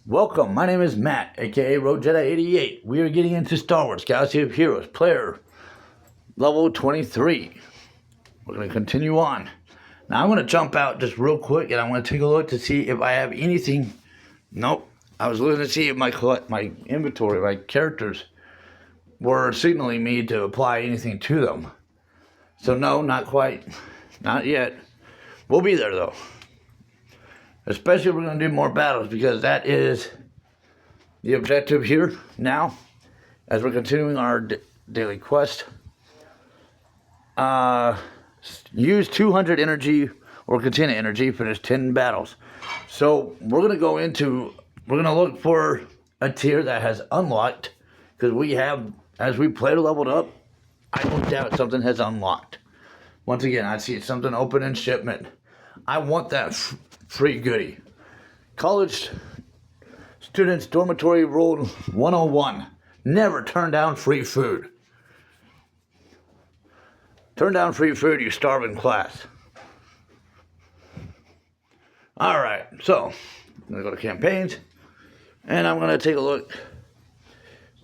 Welcome, my name is Matt, aka Road Jedi 88. We are getting into Star Wars Galaxy of Heroes, player level 23. We're going to continue on. Now I'm going to jump out just real quick and I want to take a look to see if I have anything. Nope. I was looking to see if my inventory, my characters, were signaling me to apply anything to them. So no, not quite. Not yet. We'll be there though. Especially if we're going to do more battles, because that is the objective here now as we're continuing our daily quest. Use 200 energy or container energy, finish 10 battles. So we're going to look for a tier that has unlocked, because we have, as we played leveled up, I don't doubt something has unlocked. Once again, I see something open in shipment. I want that free goodie. College students dormitory rule 101. Never turn down free food. Turn down free food, you starve in class. Alright, so I'm going to go to campaigns. And I'm going to take a look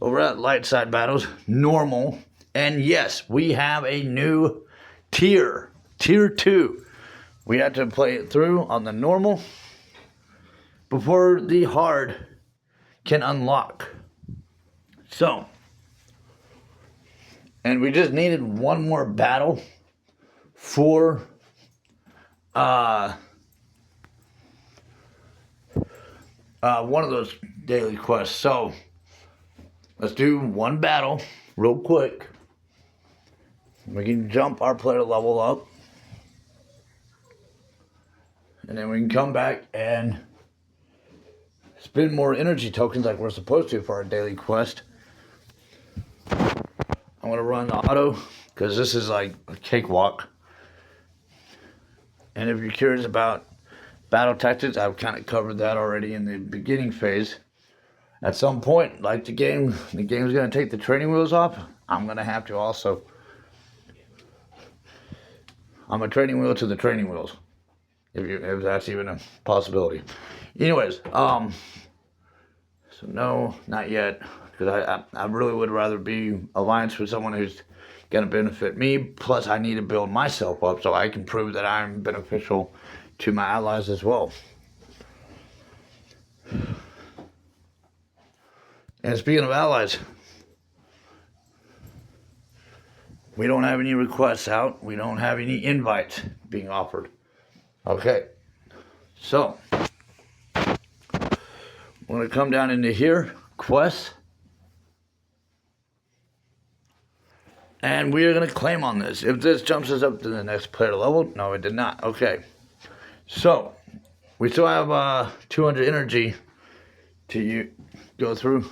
over at light side battles. Normal. And yes, we have a new tier. Tier 2. We had to play it through on the normal before the hard can unlock. So, and we just needed one more battle for one of those daily quests. So, let's do one battle real quick. We can jump our player level up. And then we can come back and spend more energy tokens like we're supposed to for our daily quest. I'm going to run the auto because this is like a cakewalk. And if you're curious about battle tactics, I've kind of covered that already in the beginning phase. At some point, like the game's going to take the training wheels off. I'm going to have to also. I'm a training wheel to the training wheels. If that's even a possibility. Anyways, so no, not yet, because I really would rather be alliance with someone who's going to benefit me, plus I need to build myself up so I can prove that I'm beneficial to my allies as well. And speaking of allies, we don't have any requests out, we don't have any invites being offered. Okay, so we're going to come down into here, quests, and we are going to claim on this. If this jumps us up to the next player level, no, it did not. Okay, so we still have 200 energy to go through.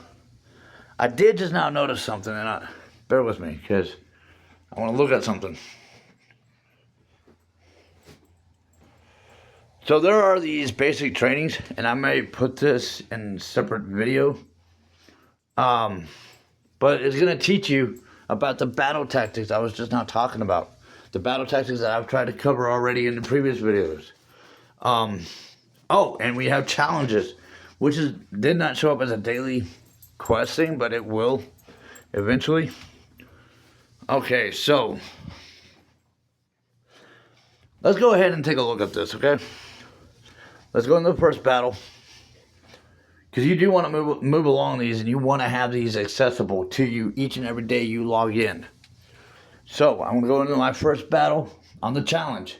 I did just now notice something, and bear with me because I want to look at something. So there are these basic trainings, and I may put this in a separate video. But it's going to teach you about the battle tactics I was just now talking about. The battle tactics that I've tried to cover already in the previous videos. Oh, and we have challenges, which did not show up as a daily quest thing, but it will eventually. Okay, so let's go ahead and take a look at this, okay? Let's go into the first battle, because you do want to move along these, and you want to have these accessible to you each and every day you log in. So I'm going to go into my first battle on the challenge.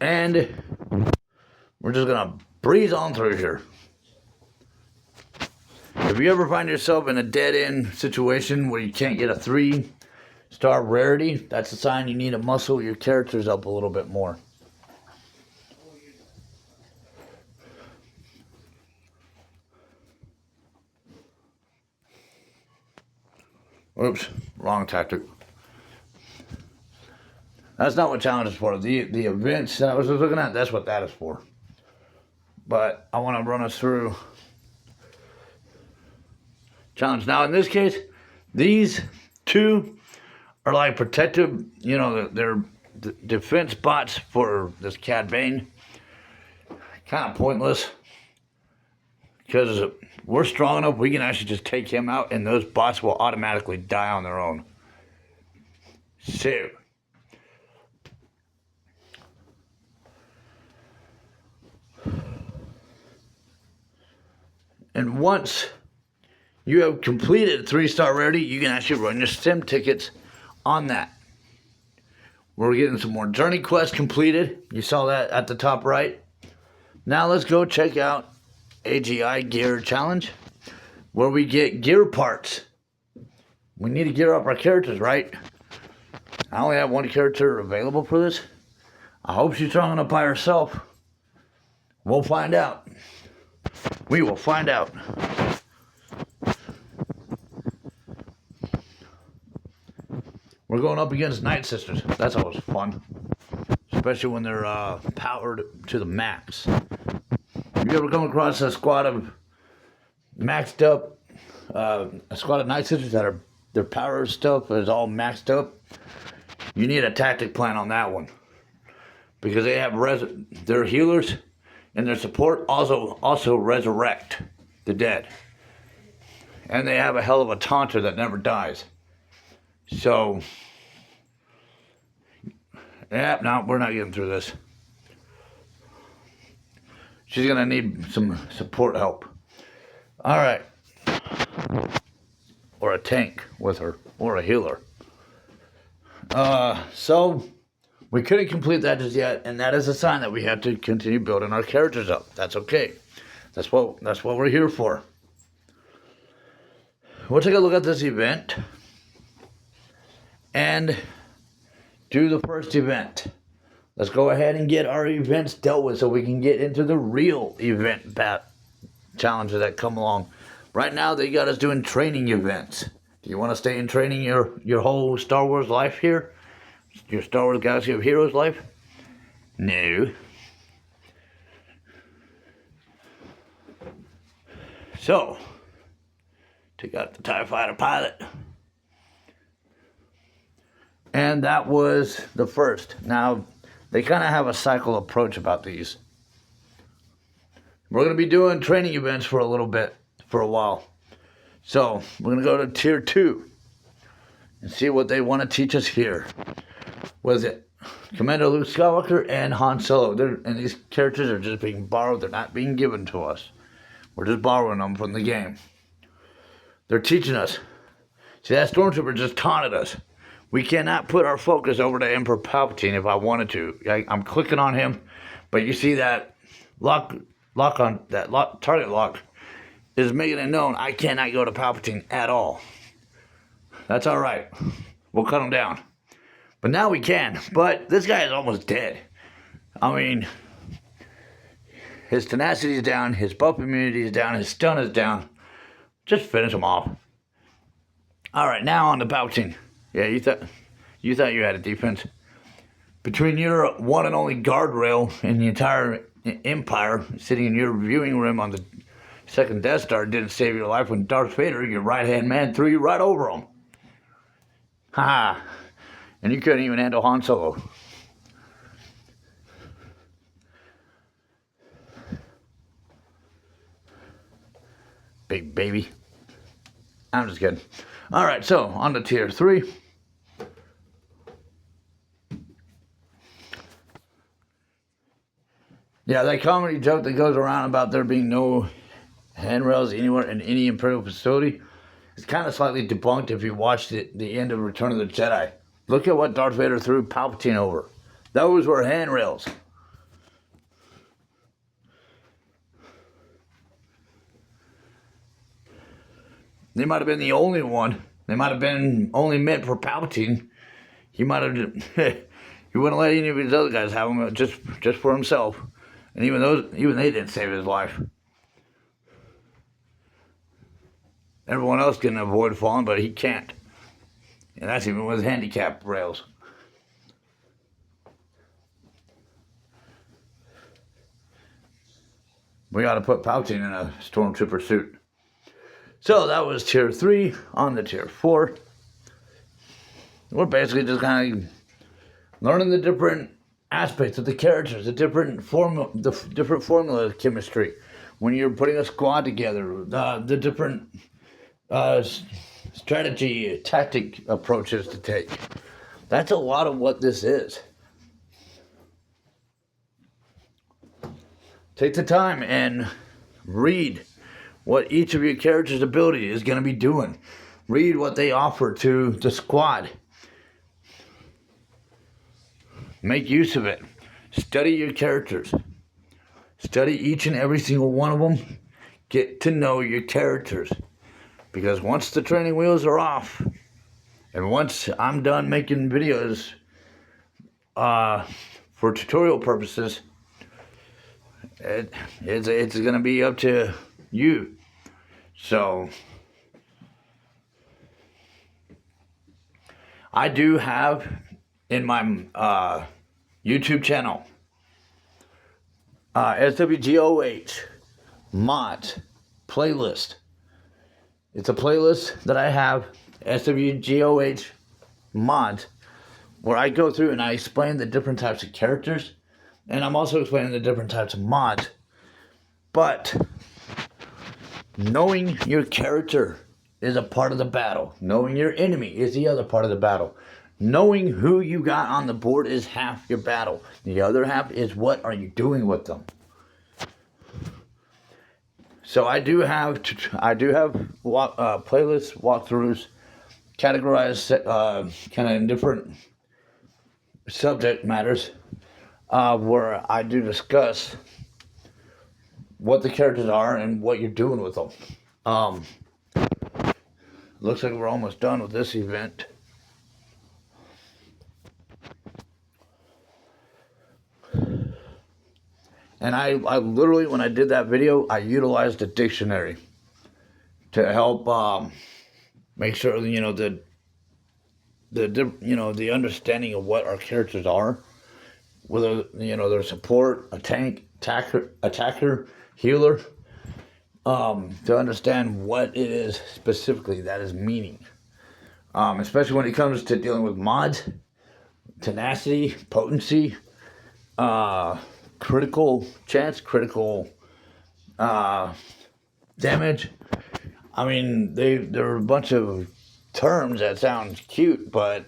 And we're just going to breeze on through here. If you ever find yourself in a dead-end situation where you can't get a 3-star rarity, that's a sign you need to muscle your characters up a little bit more. Oops, wrong tactic. That's not what challenge is for. The events that I was looking at, that's what that is for. But I want to run us through challenge. Now in this case, these two are like protective, you know, they're defense bots for this Cad Bane. Kind of pointless. Because we're strong enough, we can actually just take him out, and those bots will automatically die on their own. So, and once you have completed 3-star rarity, you can actually run your sim tickets on that. We're getting some more journey quests completed. You saw that at the top right. Now let's go check out AGI Gear Challenge, where we get gear parts. We need to gear up our characters, right? I only have one character available for this. I hope she's strong enough by herself. We'll find out. We will find out. We're going up against Night Sisters. That's always fun. Especially when they're powered to the max. Have you ever come across a squad of maxed up, a squad of Night Sisters that are, their power stuff is all maxed up? You need a tactic plan on that one. Because they have, their healers and their support also resurrect the dead. And they have a hell of a taunter that never dies. So, yeah, no, we're not getting through this. She's going to need some support help. All right. Or a tank with her. Or a healer. So, we couldn't complete that just yet. And that is a sign that we have to continue building our characters up. That's okay. That's what we're here for. We'll take a look at this event. And do the first event. Let's go ahead and get our events dealt with so we can get into the real event challenges that come along. Right now, they got us doing training events. Do you want to stay in training your whole Star Wars life here? Your Star Wars Galaxy of Heroes life? No. So, take out the TIE Fighter pilot. And that was the first. Now, they kind of have a cycle approach about these. We're going to be doing training events for a little bit, for a while. So, we're going to go to Tier 2 and see what they want to teach us here. Was it Commander Luke Skywalker and Han Solo? And these characters are just being borrowed. They're not being given to us. We're just borrowing them from the game. They're teaching us. See, that Stormtrooper just taunted us. We cannot put our focus over to Emperor Palpatine if I wanted to. I'm clicking on him, but you see that target lock is making it known I cannot go to Palpatine at all. That's all right. We'll cut him down. But now we can. But this guy is almost dead. I mean, his tenacity is down, his buff immunity is down, his stun is down. Just finish him off. All right, now on to Palpatine. Yeah, you thought you had a defense. Between your one and only guardrail and the entire Empire sitting in your viewing room on the second Death Star didn't save your life when Darth Vader, your right-hand man, threw you right over him. Ha! And you couldn't even handle Han Solo. Big baby. I'm just kidding. All right, so on to Tier 3. Yeah, that comedy joke that goes around about there being no handrails anywhere in any Imperial facility is kind of slightly debunked if you watched the end of Return of the Jedi. Look at what Darth Vader threw Palpatine over. Those were handrails. They might have been the only one. They might have been only meant for Palpatine. He might have... he wouldn't let any of his other guys have them just for himself. And even they didn't save his life. Everyone else can avoid falling, but he can't. And that's even with handicap rails. We ought to put Palpatine in a Stormtrooper suit. So that was Tier 3. On to Tier 4. we're basically just kind of learning the different aspects of the characters, the different formula of chemistry. When you're putting a squad together, the different strategy, tactic approaches to take. That's a lot of what this is. Take the time and read what each of your characters' ability is going to be doing. Read what they offer to the squad. Make use of it. Study your characters. Study each and every single one of them. Get to know your characters. Because once the training wheels are off, and once I'm done making videos for tutorial purposes, it's going to be up to you. So, I do have in my YouTube channel SWGOH mod playlist. It's a playlist that I have, SWGOH mod, where I go through and I explain the different types of characters, and I'm also explaining the different types of mods. But knowing your character is a part of the battle. Knowing your enemy is the other part of the battle. Knowing who you got on the board is half your battle. The other half is what are you doing with them. So I do have playlists, walkthroughs, categorized kind of in different subject matters, where I do discuss what the characters are and what you're doing with them. Looks like we're almost done with this event. And I literally, when I did that video, I utilized a dictionary to help make sure, the understanding of what our characters are, whether, they're support, a tank, attacker, healer, to understand what it is specifically that is meaning. Especially when it comes to dealing with mods, tenacity, potency, critical chance, critical damage. I mean, there are a bunch of terms that sound cute, but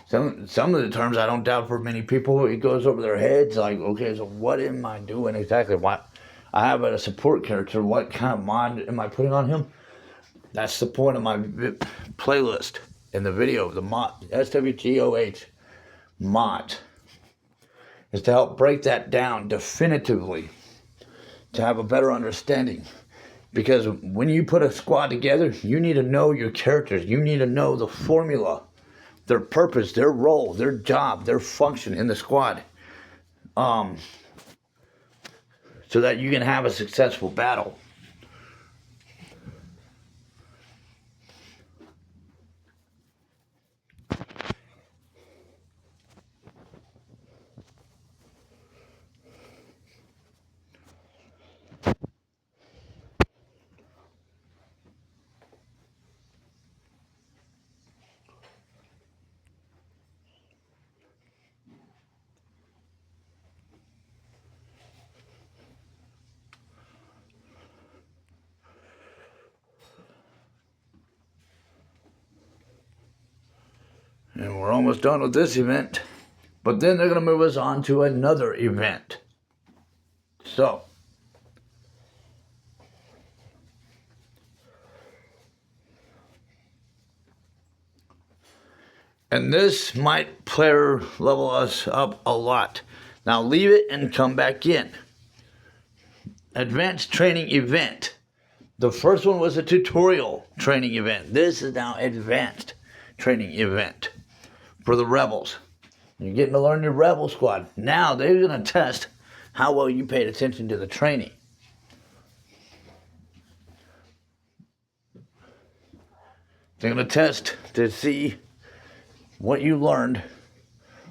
some of the terms I don't doubt for many people it goes over their heads. Like, okay, so what am I doing exactly? What I have a support character. What kind of mod am I putting on him? That's the point of my playlist in the video. The mod SWGOH mod is to help break that down definitively, to have a better understanding. Because when you put a squad together, you need to know your characters. You need to know the formula, their purpose, their role, their job, their function in the squad, so that you can have a successful battle. And we're almost done with this event. But then they're going to move us on to another event. So, and this might player level us up a lot. Now leave it and come back in. Advanced training event. The first one was a tutorial training event. This is now advanced training event for the rebels. You're getting to learn your rebel squad. Now they're going to test how well you paid attention to the training. They're going to test to see what you learned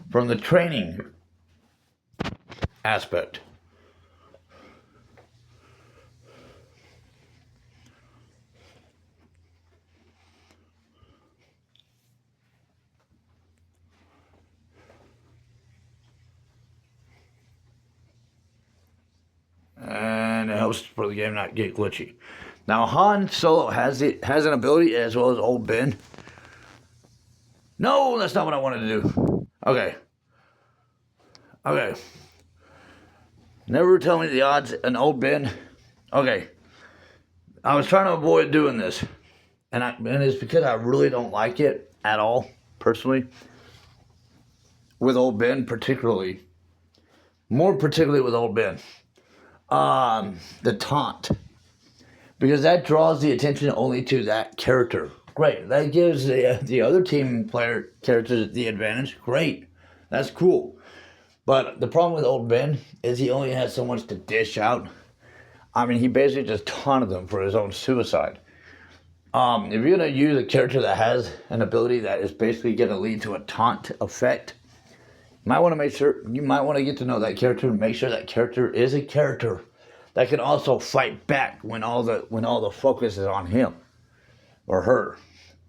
from the training aspect. most for the game not get glitchy. Now Han Solo has an ability as well as Old Ben. No, that's not what I wanted to do. Okay. Never tell me the odds an Old Ben. Okay. I was trying to avoid doing this. And it's because I really don't like it at all, personally. With Old Ben, particularly. More particularly with Old Ben. The taunt. Because that draws the attention only to that character. Great. That gives the other team player characters the advantage. Great. That's cool. But the problem with Old Ben is he only has so much to dish out. I mean, he basically just taunted them for his own suicide. If you're going to use a character that has an ability that is basically going to lead to a taunt effect, you might want to get to know that character and make sure that character is a character that can also fight back when all the focus is on him or her.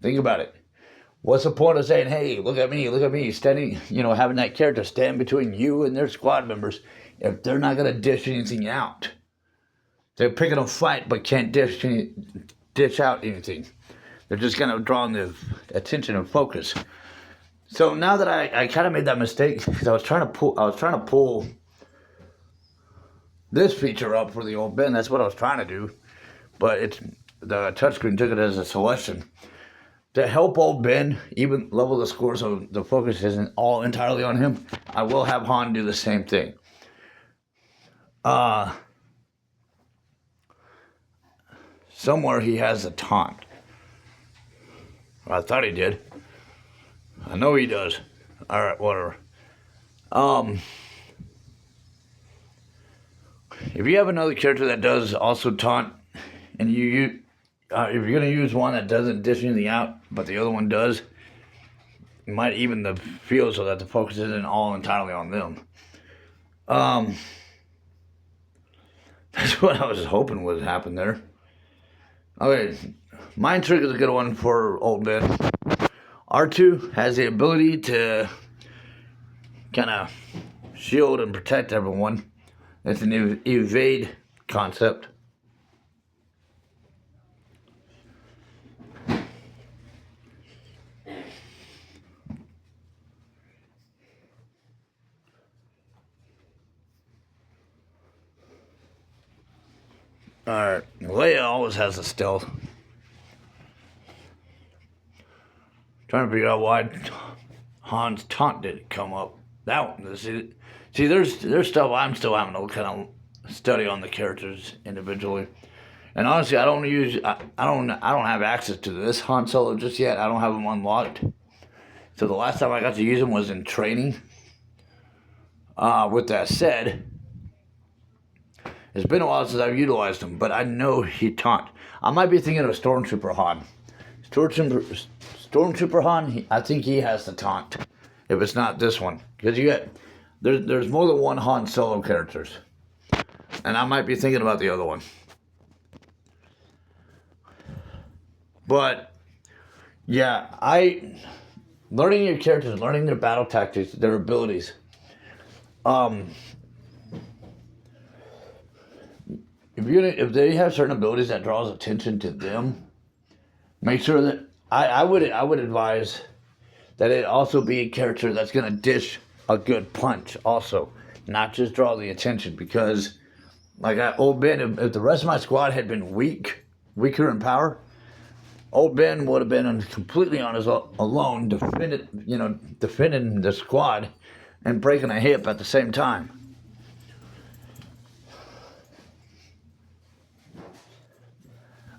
Think about it. What's the point of saying, hey, look at me, standing, having that character stand between you and their squad members if they're not going to dish anything out? They're picking a fight but can't dish out anything. They're just kind of drawing the attention and focus. So now that I kind of made that mistake, because I was trying to pull this feature up for the Old Ben. That's what I was trying to do, but the touchscreen took it as a selection. To help Old Ben even level the score so the focus isn't all entirely on him, I will have Han do the same thing. Somewhere he has a taunt. I thought he did. I know he does. Alright, whatever. If you have another character that does also taunt, and if you're going to use one that doesn't dish anything out, but the other one does, it might even the field so that the focus isn't all entirely on them. That's what I was hoping would happen there. Okay, Mind Trick is a good one for Old Ben. R2 has the ability to kind of shield and protect everyone. It's an evade concept. Alright, Leia always has a stealth. Trying to figure out why Han's taunt didn't come up. That one, see, there's stuff I'm still having to kind of study on the characters individually. And honestly, I don't have access to this Han Solo just yet. I don't have them unlocked. So the last time I got to use them was in training. With that said, it's been a while since I've utilized them, but I know he taunt. I might be thinking of Stormtrooper Han. Stormtrooper Han, I think he has the taunt. If it's not this one, because there's more than one Han Solo characters, and I might be thinking about the other one. But yeah, learning your characters, learning their battle tactics, their abilities. If they have certain abilities that draws attention to them, make sure that I would advise that it also be a character that's gonna dish a good punch also, not just draw the attention. Because like Old Ben, if the rest of my squad had been weaker in power, Old Ben would have been completely on his alone, defending the squad and breaking a hip at the same time.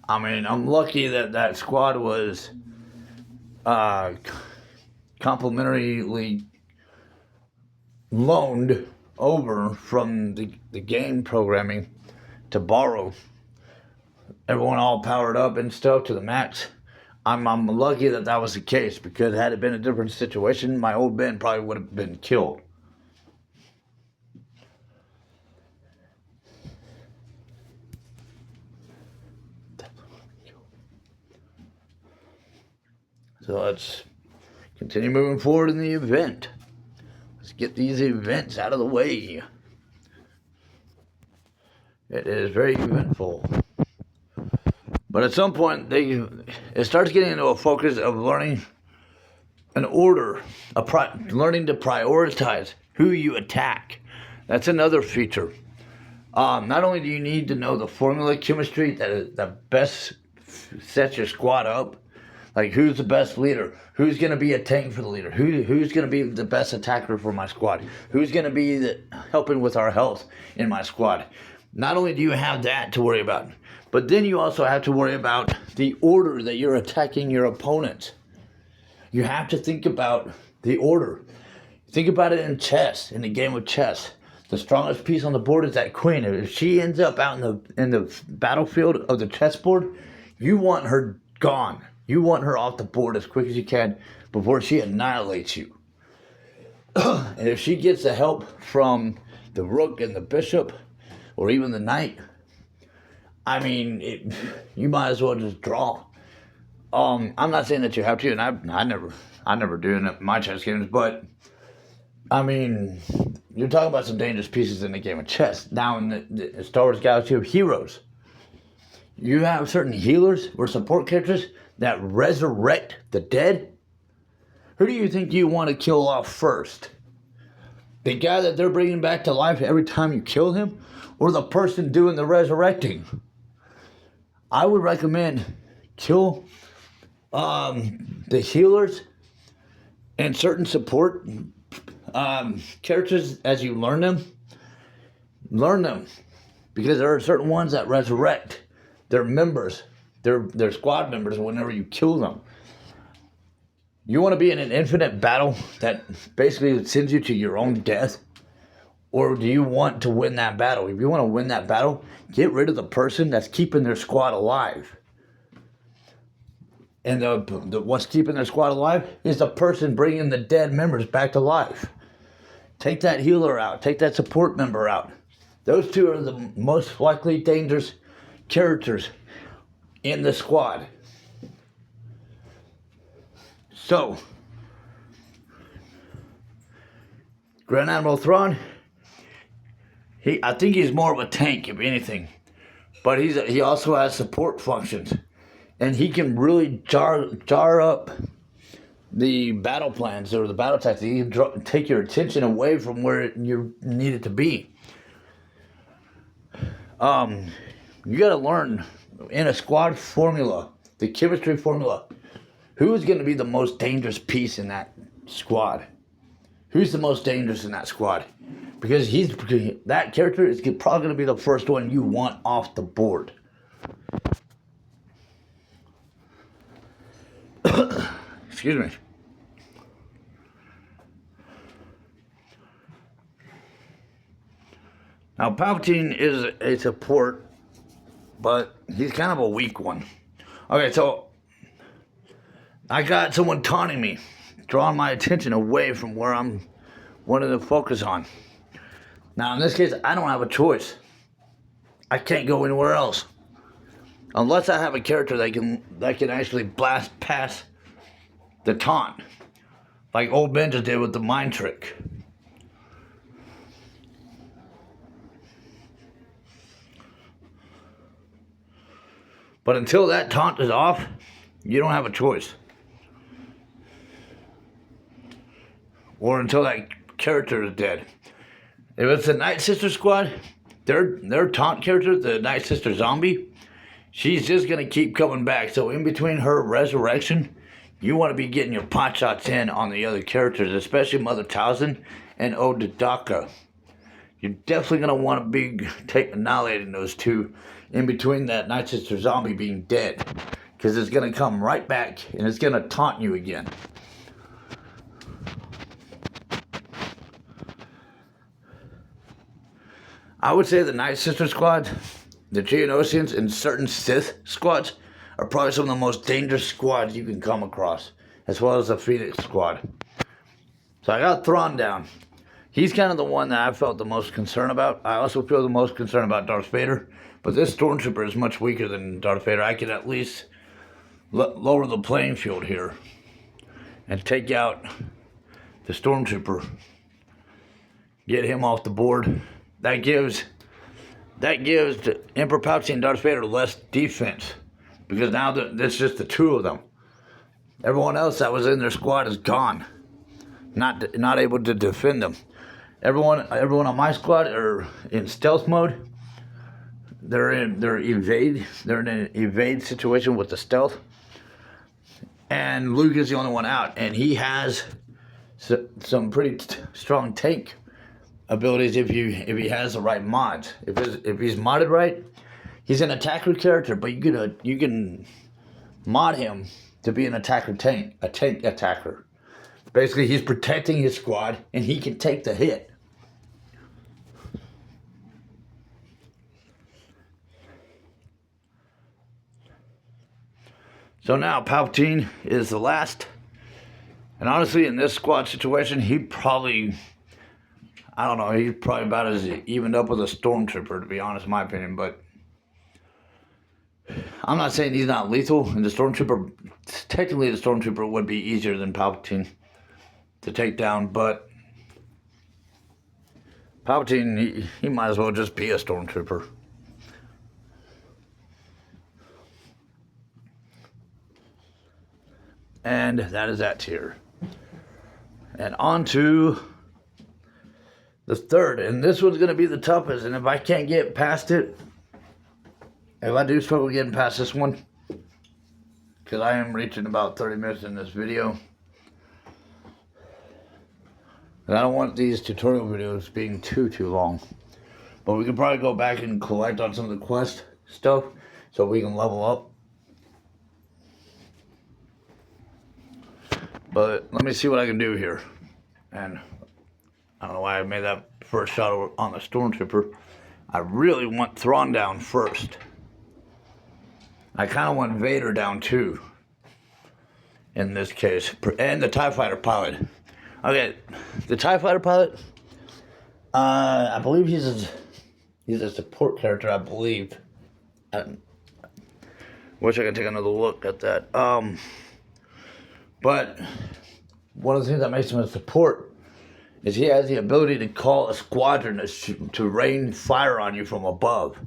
I mean, I'm lucky that squad was complimentarily loaned over from the game programming to borrow. Everyone all powered up and stuff to the max. I'm lucky that was the case, because had it been a different situation, my Old Ben probably would have been killed. So let's continue moving forward in the event. Let's get these events out of the way. It is very eventful. But at some point, it starts getting into a focus of learning an order, learning to prioritize who you attack. That's another feature. Not only do you need to know the formula chemistry that best sets your squad up, like who's the best leader, who's going to be a tank for the leader, who's going to be the best attacker for my squad, who's going to be helping with our health in my squad. Not only do you have that to worry about, but then you also have to worry about the order that you're attacking your opponents. You have to think about the order. Think about it in chess, in the game of chess. The strongest piece on the board is that queen. If she ends up out in the battlefield of the chessboard, you want her gone. You want her off the board as quick as you can before she annihilates you. And if she gets the help from the rook and the bishop, or even the knight, I mean, you might as well just draw. I'm not saying that you have to, and I never do in my chess games, but I mean, you're talking about some dangerous pieces in the game of chess. Now in the Star Wars Galaxy of Heroes, you have certain healers or support characters that resurrect the dead. Who do you think you want to kill off first? The guy that they're bringing back to life every time you kill him, or the person doing the resurrecting? I would recommend kill the healers and certain support characters as you learn them. Learn them, because there are certain ones that resurrect their members, their squad members whenever you kill them. You want to be in an infinite battle that basically sends you to your own death? Or do you want to win that battle? If you want to win that battle, get rid of the person that's keeping their squad alive. And what's keeping their squad alive is the person bringing the dead members back to life. Take that healer out. Take that support member out. Those two are the most likely dangerous characters in the squad. So, Grand Admiral Thrawn, I think he's more of a tank, if anything. But he also has support functions. And he can really jar up the battle plans or the battle tactics. He can take your attention away from where you need it to be. You got to learn in a squad formula, the chemistry formula, who's going to be the most dangerous piece in that squad. Who's the most dangerous in that squad? Because that character is probably going to be the first one you want off the board. Excuse me. Now, Palpatine is a support, but he's kind of a weak one. Okay, so I got someone taunting me, drawing my attention away from where I'm wanting to focus on. Now, in this case, I don't have a choice. I can't go anywhere else. Unless I have a character that can actually blast past the taunt. Like old Ben just did with the mind trick. But until that taunt is off, you don't have a choice. Or until that character is dead. If it's the Night Sister squad, their taunt character, the Night Sister zombie, she's just going to keep coming back. So in between her resurrection, you want to be getting your pot shots in on the other characters, especially Mother Talzin and Odidaka. You're definitely going to want to be annihilating those two in between that Night Sister zombie being dead. Because it's going to come right back and it's going to taunt you again. I would say the Night Sister squad, the Geonosians, and certain Sith squads are probably some of the most dangerous squads you can come across, as well as the Phoenix squad. So I got Thrawn down. He's kind of the one that I felt the most concern about. I also feel the most concern about Darth Vader, but this Stormtrooper is much weaker than Darth Vader. I can at least lower the playing field here and take out the Stormtrooper. Get him off the board. That gives that gives the Emperor Palpatine and Darth Vader less defense. Because now it's just the two of them. Everyone else that was in their squad is gone. Not able to defend them. Everyone on my squad are in stealth mode. They're in an evade situation with the stealth. And Luke is the only one out, and he has some pretty strong tank abilities if he has the right mods. If he's modded right, he's an attacker character, but you can mod him to be an attacker tank, a tank attacker. Basically, he's protecting his squad, and he can take the hit. So now Palpatine is the last. And honestly, in this squad situation, he probably, I don't know, he's probably about as evened up with a Stormtrooper, to be honest, in my opinion. But I'm not saying he's not lethal. And technically the Stormtrooper would be easier than Palpatine to take down. But Palpatine, he might as well just be a Stormtrooper. And that is that tier. And on to the third. And this one's going to be the toughest. And if I can't get past it, if I do struggle getting past this one, because I am reaching about 30 minutes in this video, and I don't want these tutorial videos being too long. But we can probably go back and collect on some of the quest stuff so we can level up. But let me see what I can do here. And I don't know why I made that first shot on the Stormtrooper. I really want Thrawn down first. I kind of want Vader down too. In this case. And the TIE Fighter pilot. Okay, the TIE Fighter pilot. I believe he's a support character, I believe. I wish I could take another look at that. But one of the things that makes him a support is he has the ability to call a squadron to rain fire on you from above.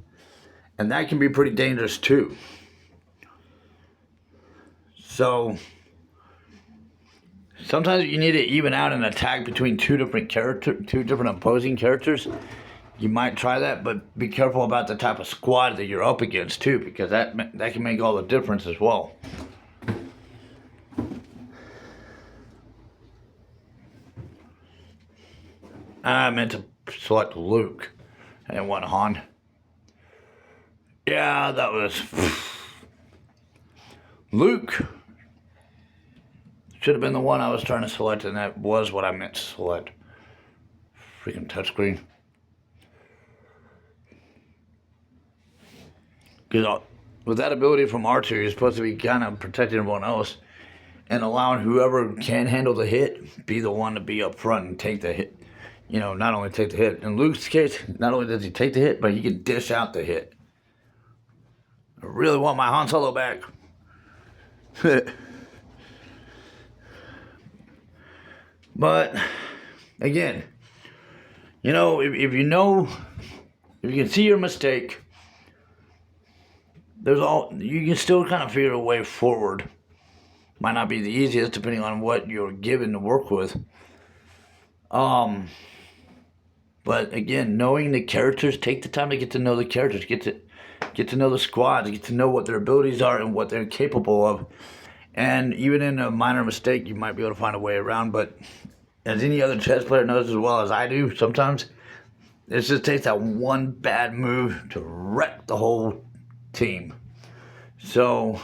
And that can be pretty dangerous too. So sometimes you need to even out an attack between two different opposing characters. You might try that, but be careful about the type of squad that you're up against too, because that can make all the difference as well. I meant to select Luke. I didn't want Han. Yeah, that was... Luke should have been the one I was trying to select, and that was what I meant to select. Freaking touchscreen. Because with that ability from R2, you're supposed to be kind of protecting everyone else and allowing whoever can handle the hit be the one to be up front and take the hit. You know, not only take the hit. In Luke's case, not only does he take the hit, but he can dish out the hit. I really want my Han Solo back. But, again, you know, if you can see your mistake, you can still kind of figure a way forward. Might not be the easiest depending on what you're given to work with. But again, knowing the characters, take the time to get to know the characters, get to know the squads, get to know what their abilities are and what they're capable of. And even in a minor mistake, you might be able to find a way around. But as any other chess player knows as well as I do, sometimes it just takes that one bad move to wreck the whole team. So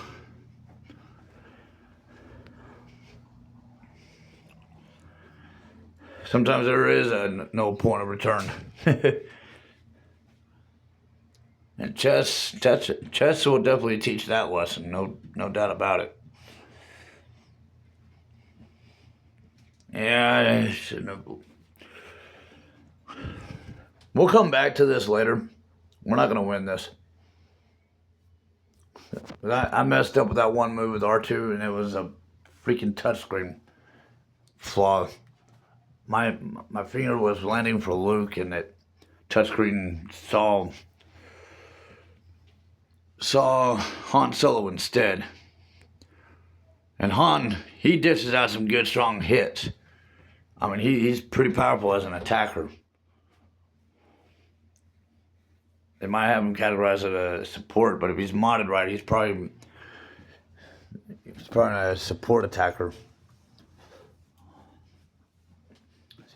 sometimes there is no point of return. And chess will definitely teach that lesson, no doubt about it. Yeah, I shouldn't have. We'll come back to this later. We're not going to win this. I messed up with that one move with R2, and it was a freaking touchscreen flaw. My finger was landing for Luke, and that touchscreen saw saw Han Solo instead. And Han, he dishes out some good, strong hits. I mean, he's pretty powerful as an attacker. They might have him categorized as a support, but if he's modded right, he's probably a support attacker.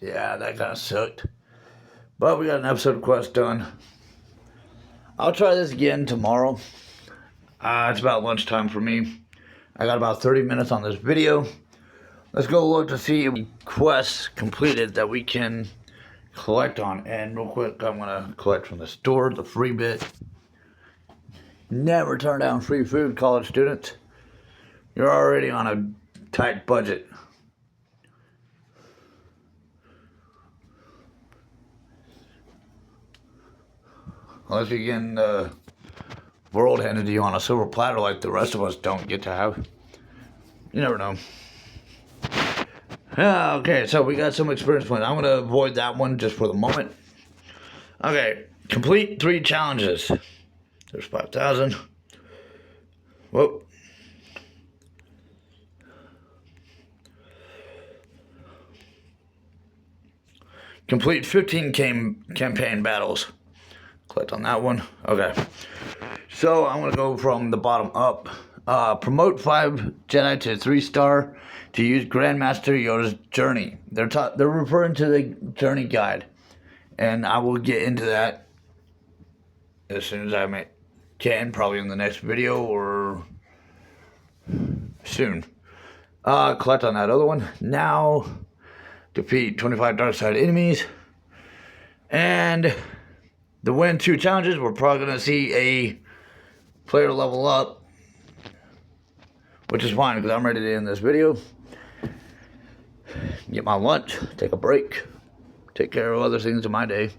Yeah, that kind of sucked. But we got an episode quest done. I'll try this again tomorrow. It's about lunchtime for me. I got about 30 minutes on this video. Let's go look to see quests completed that we can collect on. And real quick, I'm going to collect from the store, the free bit. Never turn down free food, college students. You're already on a tight budget. Unless you get the world handed to you on a silver platter like the rest of us don't get to have. You never know. Okay, so we got some experience points. I'm going to avoid that one just for the moment. Okay, complete 3 challenges. There's 5,000. Whoa. Complete 15 campaign battles. Click on that one. Okay. So I'm going to go from the bottom up. Promote 5 Jedi to 3-star to use Grandmaster Yoda's journey. They're referring to the journey guide. And I will get into that as soon as I can, probably in the next video or soon. Collect on that other one. Now, defeat 25 dark side enemies. And the win 2 challenges, we're probably going to see a player level up, which is fine because I'm ready to end this video. Get my lunch, take a break, take care of other things in my day.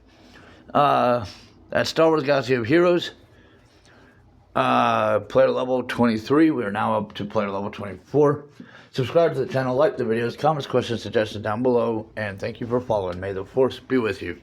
That's Star Wars Galaxy of Heroes. Player level 23. We are now up to player level 24. Subscribe to the channel, like the videos, comments, questions, suggestions down below, and thank you for following. May the Force be with you.